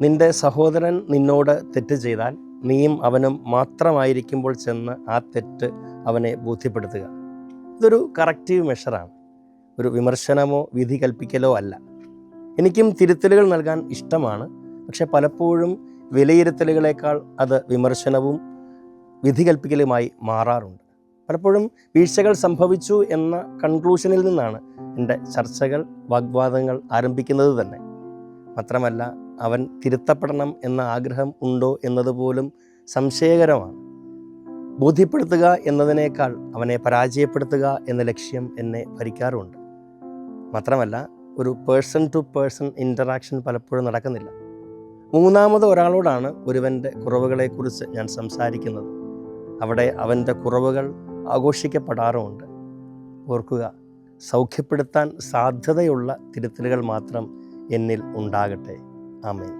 നിന്റെ സഹോദരൻ നിന്നോട് തെറ്റ് ചെയ്താൽ നീയും അവനും മാത്രമായിരിക്കുമ്പോൾ ചെന്ന് ആ തെറ്റ് അവനെ ബോധ്യപ്പെടുത്തുക. ഇതൊരു കറക്റ്റീവ് മെഷറാണ്, ഒരു വിമർശനമോ വിധി കൽപ്പിക്കലോ അല്ല. എനിക്കും തിരുത്തലുകൾ നൽകാൻ ഇഷ്ടമാണ്. പക്ഷെ പലപ്പോഴും വിലയിരുത്തലുകളേക്കാൾ അത് വിമർശനവും വിധി കൽപ്പിക്കലുമായി മാറാറുണ്ട്. പലപ്പോഴും വീഴ്ചകൾ സംഭവിച്ചു എന്ന കൺക്ലൂഷനിൽ നിന്നാണ് എൻ്റെ ചർച്ചകൾ, വാഗ്വാദങ്ങൾ ആരംഭിക്കുന്നത് തന്നെ. മാത്രമല്ല, അവൻ തിരുത്തപ്പെടണം എന്ന ആഗ്രഹം ഉണ്ടോ എന്നതുപോലും സംശയകരമാണ്. ബോധ്യപ്പെടുത്തുക എന്നതിനേക്കാൾ അവനെ പരാജയപ്പെടുത്തുക എന്ന ലക്ഷ്യം എന്നെ ഭരിക്കാറുണ്ട്. മാത്രമല്ല, ഒരു പേഴ്സൺ ടു പേഴ്സൺ ഇൻ്ററാക്ഷൻ പലപ്പോഴും നടക്കുന്നില്ല. മൂന്നാമത് ഒരാളോടാണ് ഒരുവൻ്റെ കുറവുകളെക്കുറിച്ച് ഞാൻ സംസാരിക്കുന്നത്. അവിടെ അവൻ്റെ കുറവുകൾ ആഘോഷിക്കപ്പെടാറുമുണ്ട്. ഓർക്കുക, സൗഖ്യപ്പെടുത്താൻ സാധ്യതയുള്ള തിരുത്തലുകൾ മാത്രം എന്നിൽ ഉണ്ടാകട്ടെ. ആമേൻ.